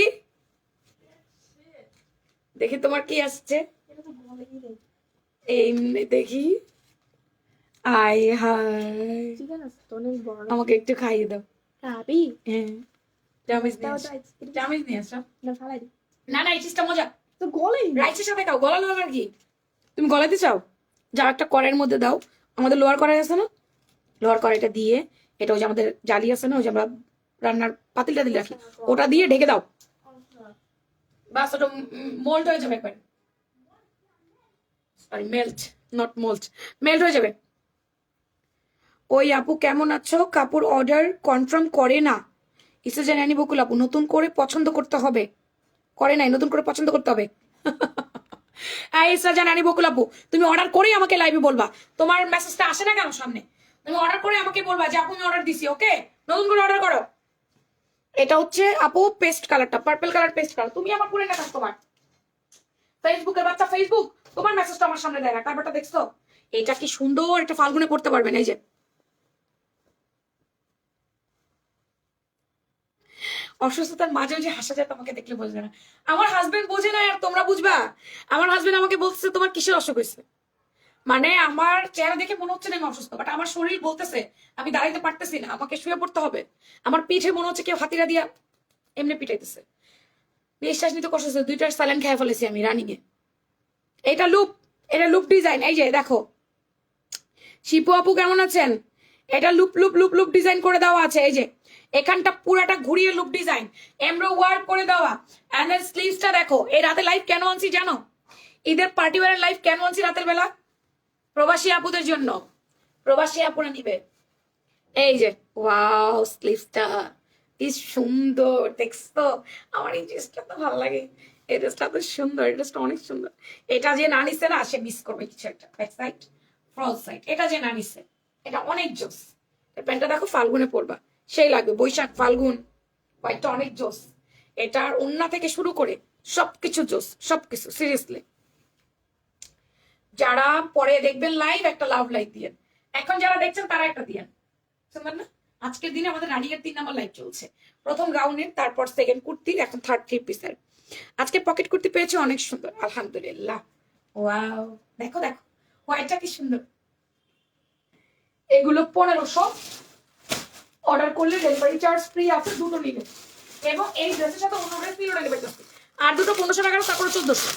দেখি তোমার কি আসছে। এটা তো বলেই রে। এমনি দেখি, আয় হায়, চিকেন আছে তো অনেক বড়। আমাকে একটু খাইয়ে দাও। খাবি? হ্যাঁ, চামিচ নিয়ে দাও আসো, দাও, চামিচ নিয়ে আসো। না ফালাই দি। না না, এই চিজটা মজা, তো গলেই না। রাইসের সাথে খাও, গলানো হবে আর কি। তুমি গলাতে চাও, যাও একটা কড়াইয়ের মধ্যে দাও, আমাদের লোয়ার কড়াই আছে না, লোয়ার কড়াইটা দিয়ে, এটা ওই যে আমাদের জালি আছে না, ওই যে আমরা রান্নার পাতিলটা দিলে রাখি, ওটা দিয়ে ঢেকে দাও, বাস ওটা মোল্ড হয়ে যাবে একবার। Sorry, melt, not mould, melt হয়ে যাবে। ওই আপু কেমন আছো? কাপড় অর্ডার কনফার্ম করে না, ইসে জানি বকুল আপু, নতুন করে পছন্দ করতে হবে। করে নাই, নতুন করে পছন্দ করতে হবে। জানি বকুল আপু, তুমি অর্ডার করেই আমাকে লাইভে বলবা, তোমার মেসেজটা আসে না কেন সামনে? তুমি অর্ডার করে আমাকে বলবা যে আপু আমি অর্ডার দিছি, ওকে? নতুন করে অর্ডার করো। এটা হচ্ছে আপু পেস্ট কালারটা, পার্পল কালার পেস্ট কালার। তুমি আমার পুরো কাস্টমার, ফেসবুকের বাচ্চা, ফেসবুক তোমার মেসেজটা আমার সামনে দেয় না, কারবারটা দেখছো? এটা কি সুন্দর, একটা ফাল্গুনে পড়তে পারবেন। এই যে অসুস্থতার মাঝে যে হাসা যায়, তোমাকে দেখলে বোঝে না। আমার হাজবেন্ড বোঝে না, আর তোমরা বুঝবা। আমার হাজবেন্ড আমাকে বলছে তোমার কিসের অসুখ হয়েছে, মানে আমার চেহারা দেখে মনে হচ্ছে না আমি অসুস্থ, বাট আমার শরীর বলতেছে আমি দাঁড়াইতে পারতেছি না, আমাকে শুয়ে পড়তে হবে। আমার পিঠে মনে হচ্ছে কেউ হাতিরা দিয়া এমনি পিটাইতেছে। নিঃশ্বাস নিতে কষ্ট হচ্ছে, 2টা স্যালাইন খেয়ে ফেলেছি আমি রানিং এ। এটা লুপ, এটা লুপ ডিজাইন। এই যে দেখো, শিপু আপু কেমন আছেন? এটা loop loop loop loop design করে দেওয়া আছে। এই যে এখানটা পুরাটা ঘুরিয়ে লুপ ডিজাইন, এমব্রো ওয়ার্ক করে দেওয়া। এন্ড স্লিভসটা দেখো। এই রাতে লাইভ কেন আনছি জানো? ঈদের পার্টি ওয়ারের লাইভ কেন আনছি রাতের বেলা? প্রবাসী আপুদের জন্য, প্রবাসী আপুরা নিবে। এই যে ওয়াও, স্লিভসটা কি সুন্দর দেখছো? আমার এই ড্রেসটা তো ভালো লাগে, এই ড্রেসটা তো সুন্দর, এই ড্রেসটা অনেক সুন্দর। এটা যে না নিছে না, সে মিস করবে কিছু একটা। ব্যাক সাইড, ফ্রন্ট সাইড, এটা যে না নিছে, এটা অনেক জোস। প্যান্টটা দেখো, ফাল্গুনে পরবা, সেই লাগবে। বৈশাখ ফাল্গুন, হোয়াইটটা অনেক জোস। এটার ওন্না থেকে শুরু করে সবকিছু জোস, সবকিছু সিরিয়াসলি। যারা পরে দেখবেন লাইভ, একটা লাভ লাইক দিয়েন। এখন যারা দেখছেন তারা একটা দিয়েন, সুন্দর না? আজকের দিনে আমাদের রানিং এর 3 নাম্বার লাইভ চলছে। প্রথম গাউনের, তারপর সেকেন্ড কুর্তির, এখন থার্ড 3 পিসের। আজকে পকেট কুর্তি পেয়েছে অনেক সুন্দর, আলহামদুলিল্লাহ। ওয়াও, দেখো দেখো হোয়াইটটা কি সুন্দর। এগুলো 1500, অর্ডার করলে ডেলিভারি চার্জ ফ্রি আছে, দুটো নিলে। এবং এই ড্রেসের সাথে অন্য ড্রেস নিলেও ডেলিভারি চার্জ, আর দুটো 1500 টাকা, তারপরে 1400।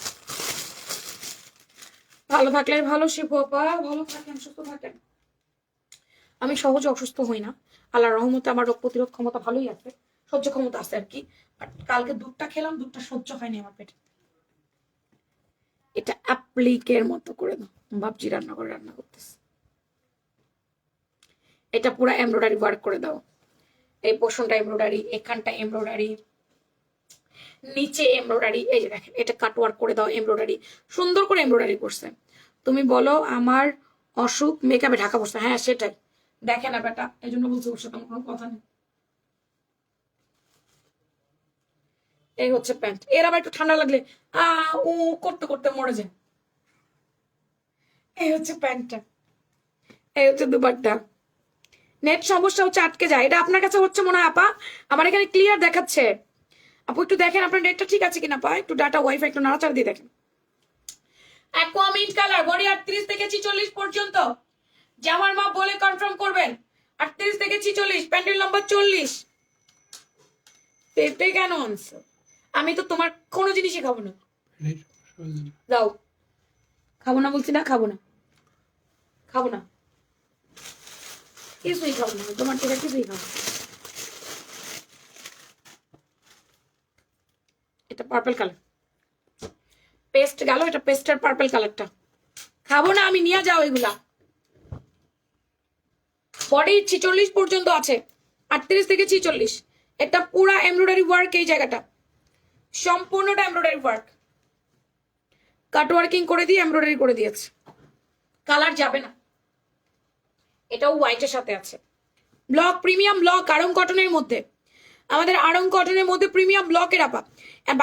ভালো থাকলে ভালো, শিখো আপা, ভালো থাকেন, সুস্থ থাকেন। আমি সহজে অসুস্থ হই না, আল্লাহর রহমতে আমার রোগ প্রতিরোধ ক্ষমতা ভালোই আছে, সহ্য ক্ষমতা আছে আর কি। বাট কালকে দুধটা খেলাম, দুধটা সহ্য হয়নি আমার পেটে। এটা অ্যাপ্লিকের মতো করে দাও, ভাবছি রান্না করে রান্না করতেছি। এটা পুরো এমব্রয়ডারি ওয়ার্ক করে দাও, এই পোর্শনটা এমব্রয়ডারি, এখানটা এমব্রয়ডারি, নিচে এমব্রয়ডারি, এই যে দেখেন এটা কাট ওয়ার্ক করে দাও, এমব্রয়ডারি সুন্দর করে এমব্রয়ডারি করছে। তুমি বলো আমার অসুখ মেকআপে ঢাকা পড়ছে, হ্যাঁ সেটাই, দেখে না বেটা, এই জন্য বলছি ওর সাথে আমার কোনো কথা নেই। এই হচ্ছে প্যান্ট, এর আবার একটু ঠান্ডা লাগলে উ করতে করতে মরে যায়। এই হচ্ছে প্যান্টটা, এই হচ্ছে দুপাট্টা। নেট সমস্যা হচ্ছে, আটকে যায়। এটা আপনার কাছে হচ্ছে মনে হয় আপা? আমার এখানে ক্লিয়ার দেখাচ্ছে। আপু একটু দেখেন আপনার নেটটা ঠিক আছে কিনা, পা একটু ডাটা ওয়াইফাই একটু নাড়াচাড়া দিয়ে দেখেন। অ্যাকোয়া মিন্ট কালার, বডি 38 থেকে 46 পর্যন্ত, জামার মাপ বলে কনফার্ম করবেন। 38 থেকে 46, প্যান্টের লম্বা 40। পেঁপে কেন আনছো? আমি তো তোমার কোনো জিনিসই খাবো না। দাও, খাবো না বলছি না, খাবো না, খাবো না, কিছুই খাবো না তোমার থেকে, কিছুই খাবো। এটা পার্পল কালার, পেস্ট গেল, এটা পেস্টের পার্পল কালারটা খাবো না আমি, নিয়ে যাও এগুলা। বডি 46 পর্যন্ত আছে, 38 থেকে 46। এটা পুরা এমব্রয়ডারি ওয়ার্ক, এই জায়গাটা সম্পূর্ণটা এমব্রয়ডারি ওয়ার্ক, কাট ওয়ার্কিং করে দিয়ে এমব্রয়ডারি করে দিয়েছে, কালার যাবে না। এটাও হোয়াইটের সাথে আছে, ব্লক প্রিমিয়াম ব্লক, আড়ং কটনের মধ্যে, আমাদের আড়ং কটনের মধ্যে প্রিমিয়াম ব্লকের আপা।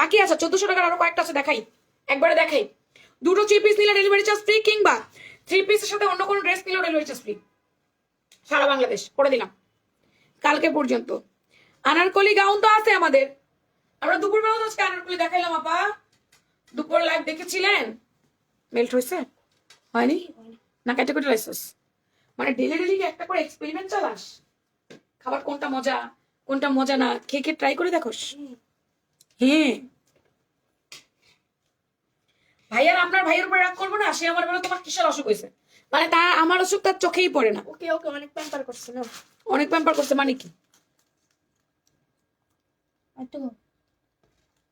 বাকি আছে 1400 টাকার আরো কয়েকটা আছে, দেখাই একবারে দেখাই। দুটো 3 পিস নিলে ডেলিভারি চার্জ ফ্রি, কিংবা 3 পিসের সাথে অন্য কোনো ড্রেস নিলেও ডেলিভারি চার্জ ফ্রি, সারা বাংলাদেশ করে দিলাম কালকে পর্যন্ত। আনারকলি গাউন তো আছে আমাদের, আমরা দুপুরবেলা তো আজকে আনারকলি দেখাইলাম আপা। দুপুর লাইভ দেখেছিলেন? মেল্ট হয়েছে? হয়নি না? কেটে কেটে লাইসেস, মানে ডেলি ডেলি একটা করে এক্সপেরিমেন্ট চালাস, খাবার কোনটা মজা কোনটা মজা না, খেয়ে খেয়ে ট্রাই করে দেখোস। হ্যাঁ ভাইয়ার, আপনার ভাইয়ের উপর রাগ করবো না, সে আমার বলে তোমার কিসের অসুখ হয়েছে, মানে তা আমার অসুখ তার চোখেই পড়ে না। ওকে ওকে, অনেক প্যাম্পার করছে না, অনেক প্যাম্পার করছে মানে কি? একটু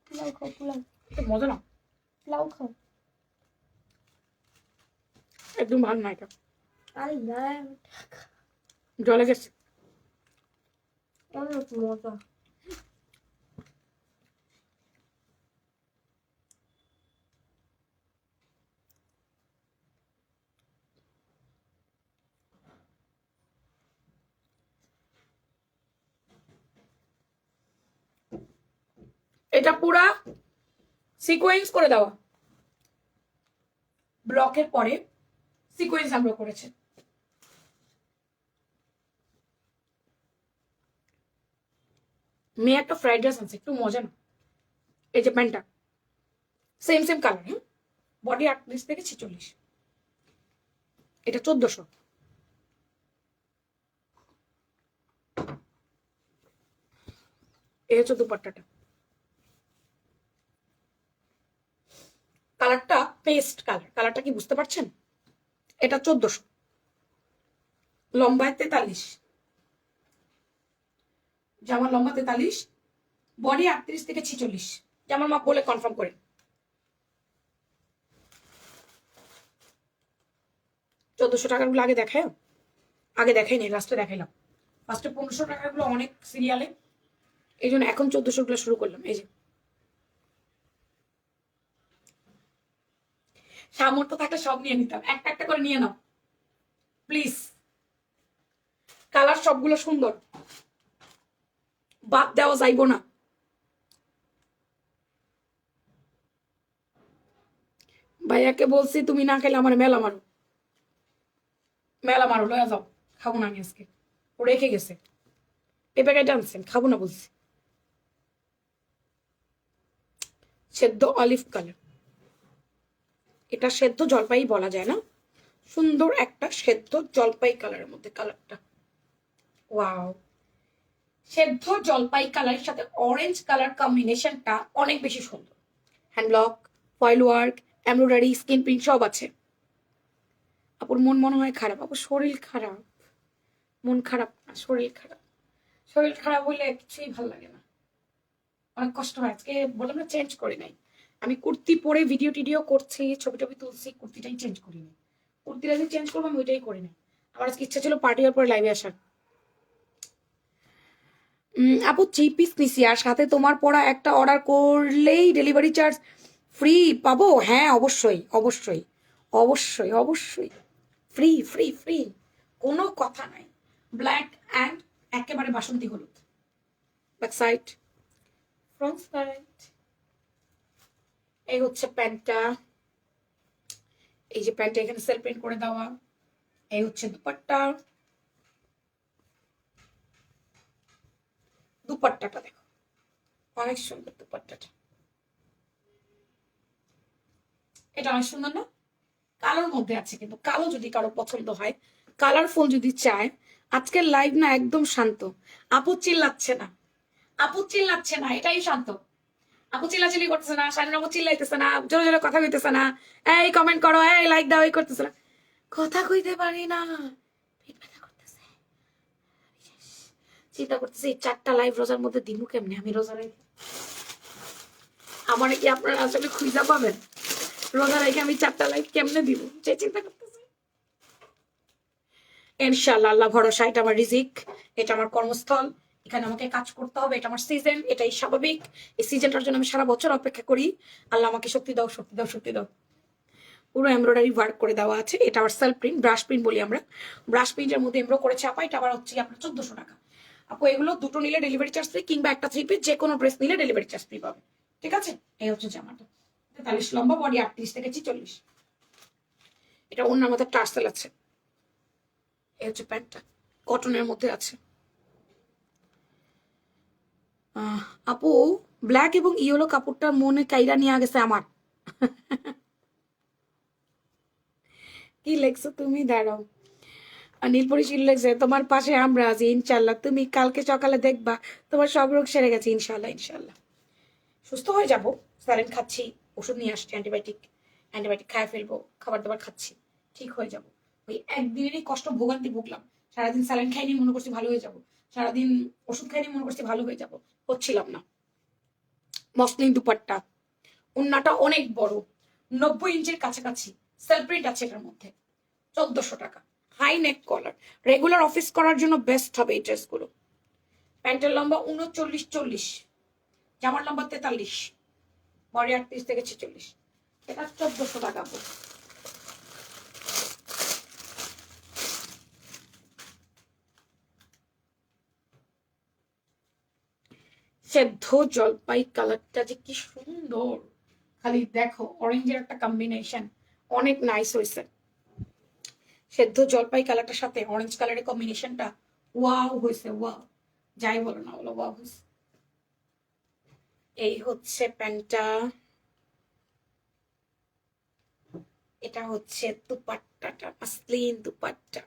পোলাও খাও, পোলাও, মজা না, পোলাও খাও। একদম ভালো না এটা, আল্লাহ, জলে গেছে। অনেক মজা। এটা পুরা সিকোয়েন্স করে দেওয়া, ব্লকের পরে সিকোয়েন্স আমরা করেছে। মেয়ে একটা ফ্রাইড রাইস আনছে, একটু মজা না? এই যে প্যান্টটা সেম সেম কালার, হ্যাঁ, বডি 38 থেকে 46, এটা 1400। এই হচ্ছে দুপাট্টাটা, কালারটা পেস্ট কালার, কালারটা কি বুঝতে পারছেন? এটা 1400, লম্বায় 43, জামার লম্বা 43, বডি 38 থেকে 46, জামার মাপ বলে কনফার্ম করেন। 1400 টাকার গুলো আগে দেখায়, আগে দেখাই নি, লাস্টে দেখাইলাম। ফার্স্টে 1500 টাকার গুলো অনেক সিরিয়ালে, এই জন্য এখন 1400 গুলো শুরু করলাম। এই যে সামর্থ্য থাকলে সব নিয়ে নিতাম, একটা একটা করে নিয়ে নাও প্লিজ। কালার সবগুলো সুন্দর, বাদ দেওয়া যাইব না। ভাইয়াকে বলছি তুমি না খেলে আমার মেলা মারো, মেলা মারো, লয়া যাও, খাবো না আমি আজকে, ও রেখে গেছে। এই প্যাকেটটা আনছেন, খাবো না বলছি। সেদ্ধ অলিভ কালার, এটা সেদ্ধ জলপাই বলা যায় না, সুন্দর একটা সেদ্ধ জলপাই কালারের মধ্যে কালারটা। ওয়াও, সেদ্ধ জলপাই কালারের সাথে অরেঞ্জ কালার কম্বিনেশনটা অনেক বেশি সুন্দর। Hand block, foil work, embroidery, skin print সব আছে। আপুর মন মনে হয় খারাপ। আপুর শরীর খারাপ, মন খারাপ না, শরীর খারাপ। শরীর খারাপ হলে কিছুই ভালো লাগে না, অনেক কষ্ট হয়। আজকে বললাম না চেঞ্জ করি নাই, আমি কুর্তি পরে ভিডিও টিডিও করছি, ছবি টবি তুলছি, কুর্তিটাই চেঞ্জ করিনি। কুর্তিটা যে চেঞ্জ করবো আমি ওইটাই করিনি। আমার আজকে ইচ্ছা ছিল পার্টি হওয়ার পরে লাইভে আসার। আপু 3 পিস নিছি, আর সাথে তোমার পড়া একটা অর্ডার করলেই ডেলিভারি চার্জ ফ্রি পাবো? হ্যাঁ অবশ্যই অবশ্যই অবশ্যই অবশ্যই, ফ্রি ফ্রি ফ্রি, কোনো কথা নাই। ব্ল্যাক অ্যান্ড একেবারে বাসন্তী হলুদ, ব্যাক সাইড, ফ্রন্ট সাইড। এই হচ্ছে প্যান্টটা, এই যে প্যান্টটা এখানে সেল প্রিন্ট করে দেওয়া। এই হচ্ছে দুপাট্টা, দুপাট্টাটা দেখো অনেক সুন্দর দুপাট্টাটা, এটা অনেক সুন্দর না? কালোর মধ্যে আছে, কিন্তু কালো যদি কারো পছন্দ হয়, কালারফুল যদি চায়। আজকের লাইভ না একদম শান্ত, আপু চিল্লাচ্ছে না, আপু চিল্লাচ্ছে না, এটাই শান্ত। আপু চিল্লাচিল্লি করতেছে না, শাহিন আপু চিল্লাইতেছে না, জোরে জোরে কথা কইতেছে না, এই কমেন্ট করো, এই লাইক দাও, এই করতেছে না, কথা কইতে পারি না, পেট ব্যথা করতেছে। চিন্তা করতেছি এই 4টা লাইভ রোজার মধ্যে দিমু কেমনে আমি রোজা রেখে। আমার কি আপনারা আসলে খুঁজা পাবেন? রোজা রেখে আমি 4টা লাইভ কেমনে দিব, যে চিন্তা করতেছি। ইনশাআল্লাহ, আল্লাহ ভরসা, এটা আমার রিজিক, এটা আমার কর্মস্থল, এখানে আমাকে কাজ করতে হবে, এটা আমার সিজন, এটাই স্বাভাবিক। এই সিজনটার জন্য আমি সারা বছর অপেক্ষা করি। আল্লাহ আমাকে শক্তি দাও, শক্তি দাও, শক্তি দাও। পুরো এমব্রয়ডারি ওয়ার্ক করে দেওয়া আছে, এটা আবার সেলফ প্রিন্ট, ব্রাশ প্রিন্ট বলি আমরা। ব্রাশ প্রিন্টের মধ্যে এমব্রো করেছে আপা, এটা আবার হচ্ছে আপনার 1400 টাকা। আপু এগুলো দুটো নিলে ডেলিভারি চার্জ ফ্রি, কিংবা একটা 3 পিস যে কোনো ড্রেস নিলে ডেলিভারি চার্জ ফ্রি পাবে। ঠিক আছে, এই হচ্ছে জামাটা, 43 লম্বা, বডি 38 থেকে 46। এটা ওনার মধ্যে টার্সেল আছে। এই হচ্ছে প্যান্টটা, কটনের মধ্যে আছে। আপু ব্ল্যাক এবং ইয়েলো কাপড়টার মনে কাইরা নিয়ে গেছে আমার। কি লেখছো তুমি, দাঁড়াও। নীলপরি শিল লেখছে, তোমার পাশে আমরা আছি ইনশাল্লাহ, তুমি কালকে সকালে দেখবা তোমার সব রোগ সেরে গেছে ইনশাল্লাহ। ইনশাল্লাহ সুস্থ হয়ে যাব, স্যালাইন খাচ্ছি, ওষুধ নিয়ে আসছি, অ্যান্টিবায়োটিক, অ্যান্টিবায়োটিক খায় ফেলবো, খাবার দাবার খাচ্ছি, ঠিক হয়ে যাব। ওই একদিনেরই কষ্ট ভোগান্তি ভুগলাম, সারাদিন স্যালাইন খাইনি মনে করছি ভালো হয়ে যাব, সারাদিন ওষুধ খাইনি মনে করছি ভালো হয়ে যাব, হচ্ছিলাম না। মসলিন দুপাট্টা, ওন্নাটা অনেক বড়, 90 ইঞ্চির কাছাকাছি, সেলফ প্রিন্ট আছে এটার মধ্যে, 1400 টাকা। হাই নেক কলার, রেগুলার অফিস করার জন্য বেস্ট হবে এই ড্রেসগুলো। প্যান্টের লম্বা 39-40, জামার লম্বা 43, বডি 38 থেকে 46, এটা 1400 টাকা। সেদ্ধ জলপাই কালারটা যে কি সুন্দর, খালি দেখো, অরেঞ্জের একটা কম্বিনেশন, অনেক নাইস হয়েছে। সেদ্ধ জলপাই কালারটার সাথে অরেঞ্জ কালারের কম্বিনেশনটা ওয়াও হয়েছে, ওয়াও, যাই বলো না বলো, ওয়াও হয়েছে। এই হচ্ছে প্যান্টটা, এটা হচ্ছে দুপাট্টাটা, মাসলিন দুপাট্টা,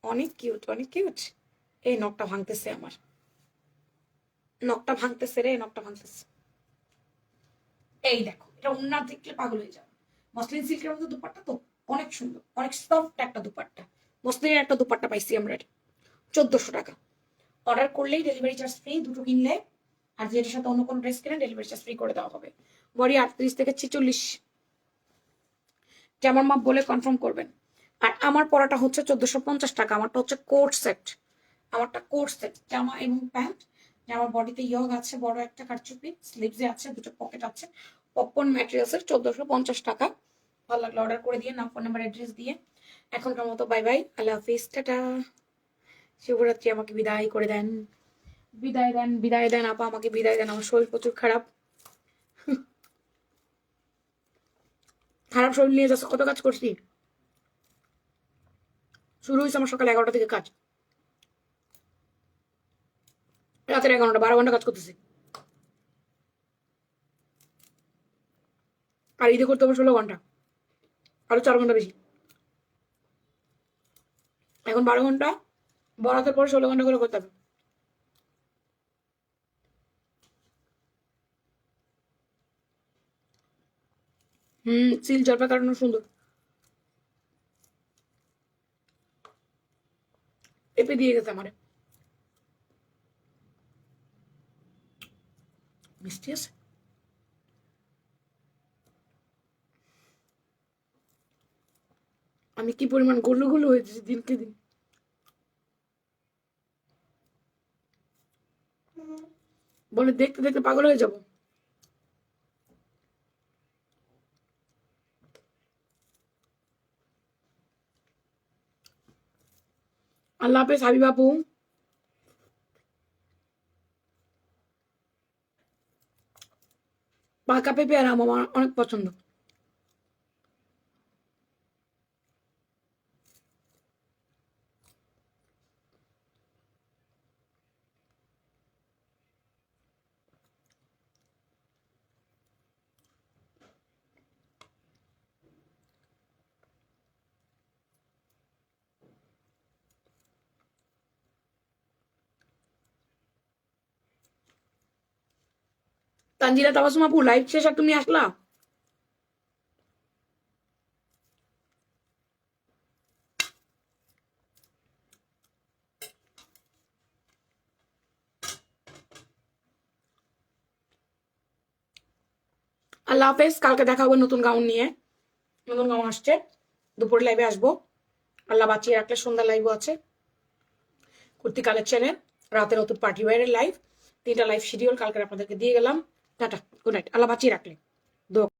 অনেক কিউট, অনেক কিউট। এই নখটা ভাঙতেছে আমার, নখটা ভাঙতেছে রে, নখটা ভাঙতেছে। এই দেখো, এটা ওন্না দেখলে পাগল হয়ে যাবে। মসলিন সিল্কের মধ্যে দুপাট্টা তো অনেক সুন্দর, অনেক সফট একটা দুপাট্টা, মসলিনের একটা দুপাট্টা পাইছি আমরা, 1400 টাকা। অর্ডার করলেই ডেলিভারি চার্জ ফ্রি, দুটো কিনলে, আর যেটার সাথে অন্য কোনো ড্রেস কিনে ডেলিভারি চার্জ ফ্রি করে দেওয়া হবে। বডি 38 থেকে 46, জামার মাপ বলে কনফার্ম করবেন। আর আমার পরাটা হচ্ছে 1450 টাকা, আমারটা হচ্ছে কোট সেট, আমারটা কোট সেট, জামা এবং প্যান্ট। জামার বডিতে ইয়গ আছে, বড় একটা কারচুপি, স্লিভসে আছে, দুটো পকেট আছে, পপকর্ন ম্যাটেরিয়ালসের, 1450 টাকা। ভালো লাগলো অর্ডার করে দিয়ে, নাম, ফোন নাম্বার, অ্যাড্রেস দিয়ে। এখনকার মতো বাই বাই, আল্লাহ হাফিজ, টাটা। শিবরাত্রি, আমাকে বিদায় করে দেন, বিদায় দেন, বিদায় দেন আপা, আমাকে বিদায় দেন, আমার শরীর প্রচুর খারাপ, খারাপ শরীর নিয়ে যাচ্ছে, কত কাজ করছি, শুরু হয়েছে আমার সকাল 11টা থেকে কাজ। রাতের 11টা, 12 ঘন্টা কাজ করতেছি। আর ঈদে করতে হবে 16 ঘন্টা, আরো 4 ঘন্টা বেশি। এখন 12 ঘন্টা, বরাতের পর 16 ঘন্টা করে করতে হবে। সিল জলপাই কাটানো সুন্দর। পেঁপে দিয়ে গেছে আমারে, মিষ্টি আছে। আমি কি পরিমাণ গলু গলু হয়েছে দিনকে দিন। বলে দেখতে দেখতে পাগল হয়ে যাব। আল্লাহ হাফেজ হাবিব আপু। পাকা পেঁপে আর আম আমার অনেক পছন্দ। তানজিলা তাবাসুম আপু, লাইভ শেষ আর তুমি আসলা? আল্লাহ হাফেজ, কালকে দেখা হবে নতুন গাউন নিয়ে। নতুন গাউন আসছে, দুপুরে লাইভে আসবো। আল্লাহ বাঁচিয়ে রাখলে সন্ধ্যা লাইভও আছে, কুর্তি কালেকশনের। রাতে নতুন পার্টি ওয়্যারের লাইভ, 3টা লাইভ শিডিউল কালকে আপনাদেরকে দিয়ে গেলাম। টাটা, গুড নাইট, আল্লাহ বাঁচিয়ে রাখলে।